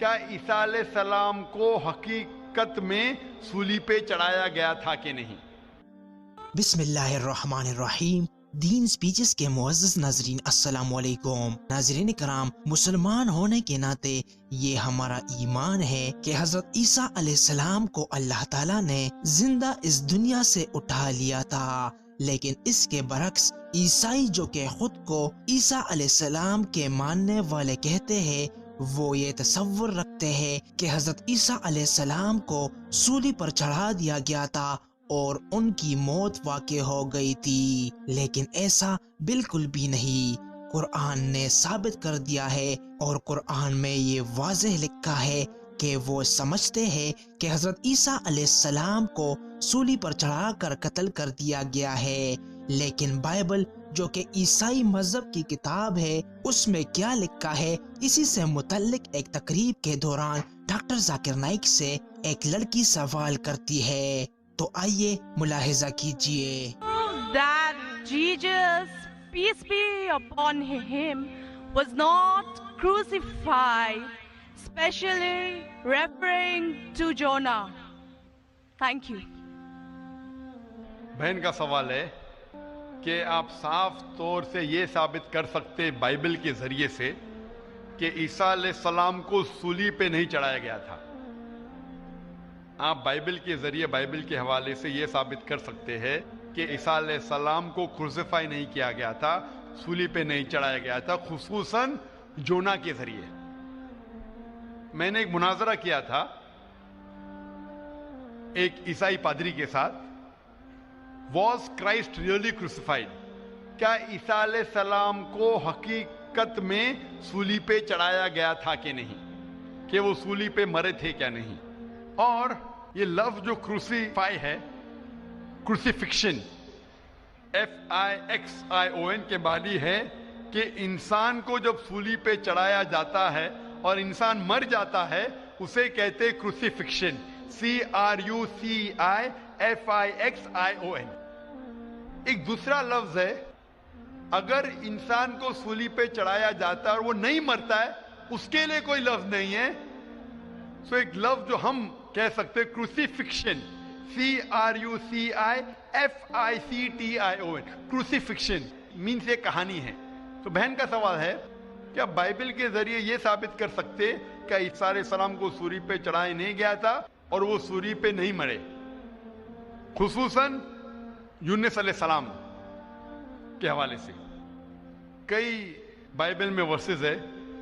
کیا عیسیٰ علیہ السلام کو حقیقت میں سولی پہ چڑھایا گیا تھا کہ نہیں؟ بسم اللہ الرحمن الرحیم۔ دین سپیچز کے معزز ناظرین السلام علیکم۔ ناظرین کرام، مسلمان ہونے کے ناطے یہ ہمارا ایمان ہے کہ حضرت عیسیٰ علیہ السلام کو اللہ تعالیٰ نے زندہ اس دنیا سے اٹھا لیا تھا، لیکن اس کے برعکس عیسائی جو کہ خود کو عیسیٰ علیہ السلام کے ماننے والے کہتے ہیں، وہ یہ تصور رکھتے ہیں کہ حضرت عیسیٰ علیہ السلام کو سولی پر چڑھا دیا گیا تھا اور ان کی موت واقع ہو گئی تھی، لیکن ایسا بالکل بھی نہیں۔ قرآن نے ثابت کر دیا ہے اور قرآن میں یہ واضح لکھا ہے کہ وہ سمجھتے ہیں کہ حضرت عیسیٰ علیہ السلام کو سولی پر چڑھا کر قتل کر دیا گیا ہے، لیکن بائبل جو کہ عیسائی مذہب کی کتاب ہے اس میں کیا لکھا ہے، اسی سے متعلق ایک تقریب کے دوران ڈاکٹر ذاکر نائک سے ایک لڑکی سوال کرتی ہے، تو آئیے ملاحظہ کیجئے۔ That Jesus, peace be upon him, was not crucified, especially referring to Jonah. Thank you. بہن کا سوال ہے کہ آپ صاف طور سے یہ ثابت کر سکتے بائبل کے ذریعے سے کہ عیسیٰ علیہ السلام کو سولی پہ نہیں چڑھایا گیا تھا؟ آپ بائبل کے ذریعے، بائبل کے حوالے سے یہ ثابت کر سکتے ہیں کہ عیسیٰ علیہ السلام کو کروسیفائی نہیں کیا گیا تھا، سولی پہ نہیں چڑھایا گیا تھا، خصوصاً جونا کے ذریعے؟ میں نے ایک مناظرہ کیا تھا ایک عیسائی پادری کے ساتھ، Was Christ really crucified؟ کیا عیسیٰ علیہ السلام کو حقیقت میں سولی پہ چڑھایا گیا تھا کہ نہیں، کہ وہ سولی پہ مرے تھے کیا نہیں؟ اور یہ لفظ جو کروسیفائی ہے، کروسیفکشن FIXION کے معنی ہے کہ انسان کو جب سولی پہ چڑھایا جاتا ہے اور انسان مر جاتا ہے اسے کہتے کروسیفکشن، CRUCIFIXION۔ ایک دوسرا لفظ ہے، اگر انسان کو سولی پہ چڑھایا جاتا ہے اور وہ نہیں مرتا ہے، اس کے لیے کوئی لفظ نہیں ہے، سو ایک لفظ جو ہم کہہ سکتے کروسیفکشن، CRUCIFICTION، کروسیفکشن مینس یہ کہانی ہے۔ تو بہن کا سوال ہے کیا بائبل کے ذریعے یہ ثابت کر سکتے کہ عیسیٰ علیہ السلام کو سولی پہ چڑھایا نہیں گیا تھا اور وہ سولی پہ نہیں مرے، خصوصاً یونس علیہ السلام کے حوالے سے؟ کئی بائبل میں ورسز ہے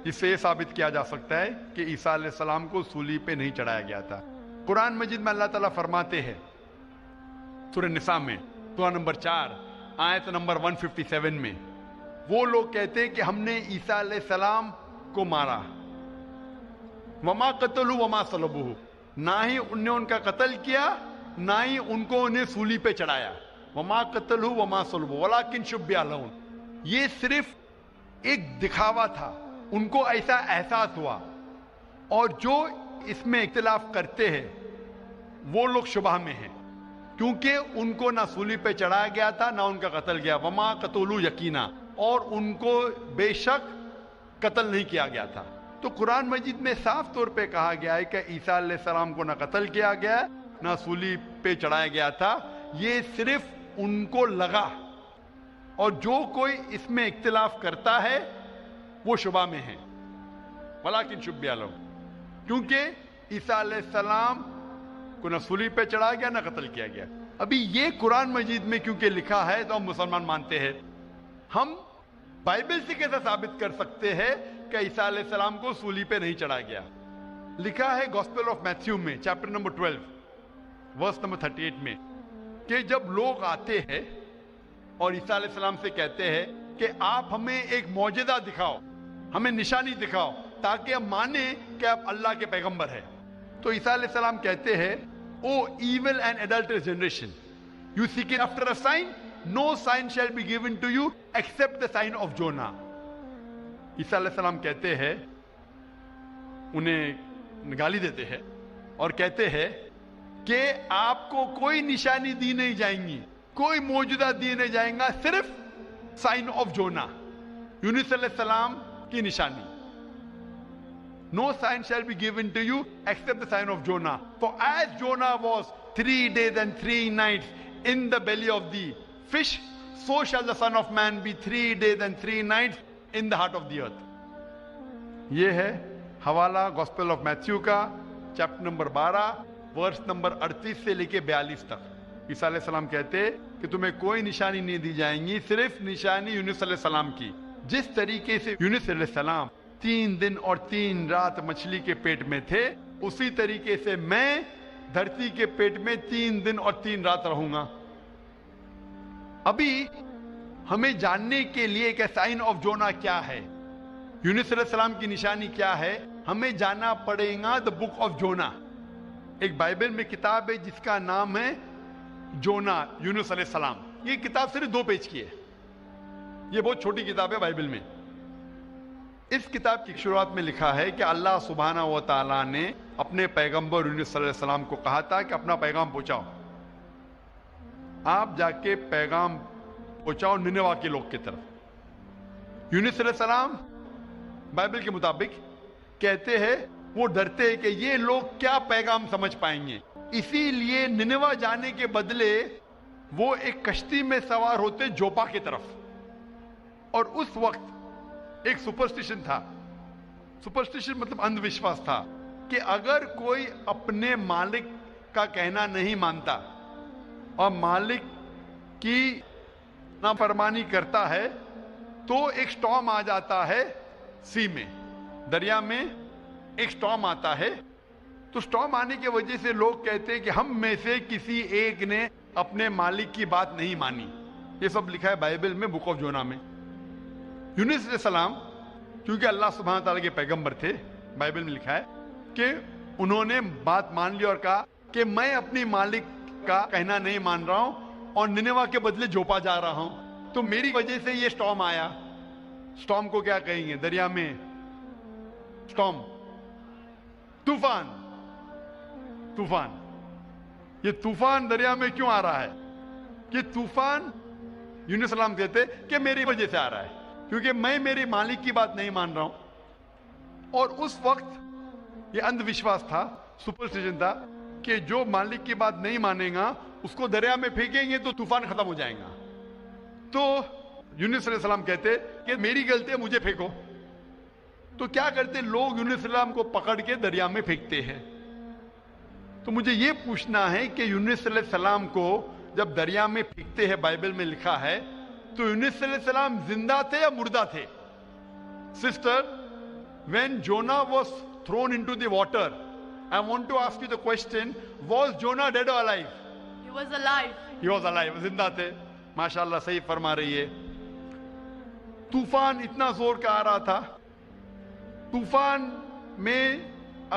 جس سے یہ ثابت کیا جا سکتا ہے کہ عیسیٰ علیہ السلام کو سولی پہ نہیں چڑھایا گیا تھا۔ قرآن مجید میں اللہ تعالیٰ فرماتے ہیں سورہ نساء میں سورہ نمبر 4 آیت نمبر 157 میں، وہ لوگ کہتے ہیں کہ ہم نے عیسیٰ علیہ السلام کو مارا، وما قتلوا وما صلبوہ، نہ ہی انہیں ان کا قتل کیا نہ ہی ان کو انہیں سولی پہ چڑھایا، وما قتلوا وما صلبوہ ولکن شبہ لہم، یہ صرف ایک دکھاوا تھا، ان کو ایسا احساس ہوا، اور جو اس میں اختلاف کرتے ہیں وہ لوگ شبہ میں ہیں، کیونکہ ان کو نہ سولی پہ چڑھایا گیا تھا نہ ان کا قتل کیا، وما قتلوا یقینا، اور ان کو بے شک قتل نہیں کیا گیا تھا۔ تو قرآن مجید میں صاف طور پہ کہا گیا ہے کہ عیسیٰ علیہ السلام کو نہ قتل کیا گیا نہ سولی پہ چڑھایا گیا تھا، یہ صرف ان کو لگا، اور جو کوئی اس میں اختلاف کرتا ہے وہ شبہ میں ہے، ولکن شبہ لہم، کیونکہ عیسیٰ علیہ السلام کو نہ سولی پہ چڑھایا گیا نہ قتل کیا گیا۔ ابھی یہ قرآن مجید میں کیونکہ لکھا ہے تو ہم مسلمان مانتے ہیں، ہم بائبل سے کیسے ثابت کر سکتے ہیں کہ عیسیٰ علیہ السلام کو سولی پہ نہیں چڑھایا گیا؟ لکھا ہے گوسپل آف میتھیو میں چیپٹر نمبر 12 ورس نمبر 38 میں کہ جب لوگ آتے ہیں اور عیسیٰ علیہ السلام سے کہتے ہیں کہ آپ ہمیں ایک معجزہ دکھاؤ، ہمیں نشانی دکھاؤ تاکہ ہم مانیں کہ آپ اللہ کے پیغمبر ہیں، تو عیسیٰ علیہ السلام کہتے ہیں O evil and adulterous generation, you seek after a sign, no sign shall be given to you except the sign of Jonah۔ عیسیٰ علیہ السلام کہتے ہیں، انہیں گالی دیتے ہیں اور کہتے ہیں کہ آپ کو کوئی نشانی دی نہیں جائیں گی، کوئی معجزہ دی نہیں جائیں گا، صرف سائن آف جونا، یونس علیہ السلام کی نشانی۔ No sign shall be given to you except the sign of Jonah. For as Jonah was 3 days and 3 nights in the belly of the fish, so shall the Son of Man be 3 days and 3 nights in the heart of the earth. یہ ہے حوالہ gospel of Matthew کا chapter number 12 verse number 38 سے لے کے 42 تک. عیسیٰ علیہ السلام کہتے کہ تمہیں کوئی نشانی نہیں دی جائیں گی, صرف نشانی یونس علیہ السلام کی. جس طریقے سے یونس علیہ السلام 3 دن اور 3 رات مچھلی کے پیٹ میں تھے, اسی طریقے سے میں دھرتی کے پیٹ میں 3 دن اور 3 رات رہوں گا. ابھی ہمیں جاننے کے لیے کہ سائن آف جونا کیا ہے, یونس علیہ السلام کی نشانی کیا ہے, ہمیں جاننا پڑے گا دا بک آف جونا. ایک بائبل میں کتاب ہے جس کا نام ہے جونا, یونس علیہ السلام. یہ کتاب صرف 2 پیج کی ہے, یہ بہت چھوٹی کتاب ہے بائبل میں. اس کتاب کی شروعات میں لکھا ہے کہ اللہ سبحانہ و تعالیٰ نے اپنے پیغمبر یونس علیہ السلام کو کہا تھا کہ اپنا پیغام پہنچاؤ, آپ جا کے پیغام پہنچاؤ نینوا کے لوگ کی طرف. یونس علیہ السلام بائبل کے مطابق کہتے ہیں وہ ڈرتے کہ یہ لوگ کیا پیغام سمجھ پائیں گے, اسی لیے نینوا جانے کے بدلے وہ ایک کشتی میں سوار ہوتے جوپا کی طرف. اور اس وقت ایک سپرسٹیشن تھا, سپرسٹیشن مطلب اندھ وشواس تھا کہ اگر کوئی اپنے مالک کا کہنا نہیں مانتا اور مالک کی نافرمانی کرتا ہے تو ایک سٹارم آ جاتا ہے سی میں, دریا میں ایک سٹارم آتا ہے. تو سٹارم آنے کی وجہ سے لوگ کہتے ہیں کہ ہم میں سے کسی ایک نے اپنے مالک کی بات نہیں مانی. یہ سب لکھا ہے بائبل میں بک آف جونا میں. یونس علیہ السلام کیونکہ اللہ سبحانہ تعالیٰ کے پیغمبر تھے, بائبل میں لکھا ہے کہ انہوں نے بات مان لی اور کہا کہ میں اپنی مالک کا کہنا نہیں مان رہا ہوں اور نینوا کے بدلے جوپا جا رہا ہوں, تو میری وجہ سے یہ سٹارم آیا. سٹارم کو کیا کہیں گے دریا میں, سٹارم, طوفان. طوفان, یہ طوفان دریا میں کیوں آ رہا ہے؟ یہ طوفان یونس علیہ السلام کہتے کہ میری وجہ سے آ رہا ہے, کیونکہ میں میری مالک کی بات نہیں مان رہا ہوں. اور اس وقت یہ اندھ وشواس تھا, سپرسٹیشن تھا کہ جو مالک کی بات نہیں مانے گا اس کو دریا میں پھینکیں گے تو طوفان ختم ہو جائے گا. تو یونس علیہ السلام کہتے کہ میری غلطی ہے, مجھے پھینکو. تو کیا کرتے لوگ یونس علیہ السلام کو پکڑ کے دریا میں پھینکتے ہیں. تو مجھے یہ پوچھنا ہے کہ یونس علیہ السلام کو جب دریا میں پھینکتے ہیں, بائبل میں لکھا ہے, تو یونس علیہ السلام زندہ تھے یا مردہ تھے؟ Sister, when Jonah was thrown into the water, I want to ask you the question, was Jonah dead or alive? He was alive. He was alive, زندہ تھے. ماشاءاللہ صحیح فرما رہی ہے. طوفان اتنا زور کا آ رہا تھا, طوفان میں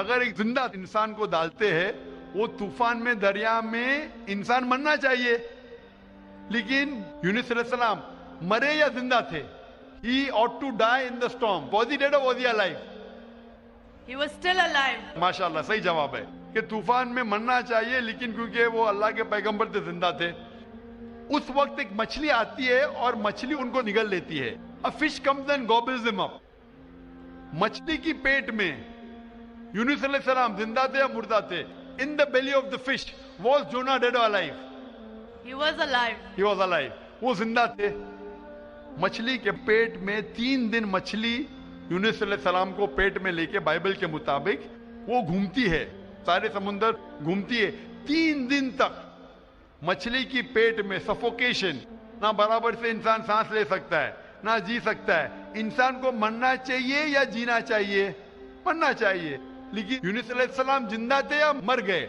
اگر ایک زندہ انسان کو ڈالتے ہیں, وہ طوفان میں دریا میں انسان مرنا چاہیے, لیکن یونس علیہ السلام مرے یا زندہ تھے؟ He ought to die in the storm. Was he dead or was he alive? He was still alive. ماشاءاللہ صحیح جواب ہے کہ طوفان میں مرنا چاہیے, لیکن کیونکہ وہ اللہ کے پیغمبر تھے زندہ تھے. اس وقت ایک مچھلی آتی ہے اور مچھلی ان کو نگل لیتی ہے. A fish comes and gobbles them up. مچھلی کی پیٹ میں یونس علیہ السلام زندہ تھے یا مردہ تھے؟ In the belly of the fish, was Jonah dead or alive? He was alive. He was alive. وہ زندہ تھے. مچھلی کے پیٹ میں 3 دن مچھلی یونس علیہ السلام کو پیٹ میں لے کے بائبل کے مطابق وہ گھومتی ہے, سارے سمندر گھومتی ہے 3 دن تک. مچھلی کی پیٹ میں سفوکیشن, نہ برابر سے انسان سانس لے سکتا ہے نہ جی سکتا ہے. انسان کو مرنا چاہیے یا جینا چاہیے؟ مرنا چاہیے. لیکن یونس علیہ السلام زندہ تھے یا مر گئے؟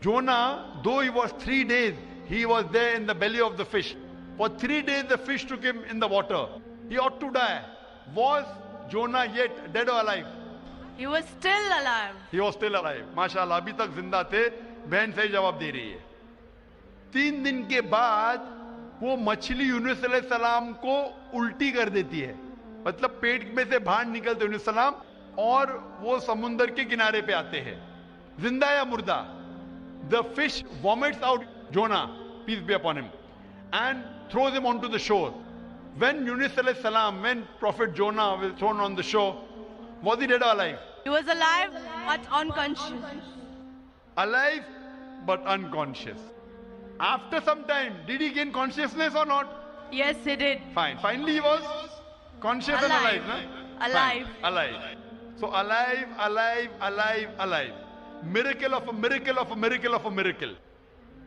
جونا, though he was 3 days, he was there in the belly of the fish. For 3 days the fish took him in the water. He ought to die. Was Jonah yet dead or alive? He was still alive. He was still alive. ماشاءاللہ ابھی تک زندہ تھے. بہن صحیح جواب دے رہی ہے. 3 دن کے بعد وہ مچھلی یونس علیہ السلام کو الٹی کر دیتی ہے, مطلب پیٹ میں سے باہر نکلتے یونس علیہ السلام اور وہ سمندر کے کنارے پہ آتے ہیں. زندہ یا مردہ؟ The fish vomits out Jonah, peace be upon him, and throws him onto the shore. When Yunus alayhi salam, when Prophet Jonah was thrown on the shore, was he dead or alive? He was alive but unconscious. Alive but unconscious. After some time, did he gain consciousness or not? Yes, he did. Fine. Finally he was conscious and alive. Alive. Na? Alive. Fine. Alive. So alive, alive, alive, alive. Miracle of a miracle of a miracle of a miracle.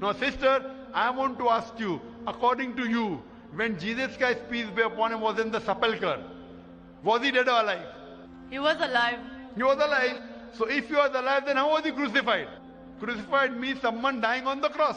Now sister, I want to ask you, according to you, when Jesus Christ, peace be upon him, was in the sepulcher, was he dead or alive? He was alive. He was alive. So if he was alive, then how was he crucified? Crucified means someone dying on the cross.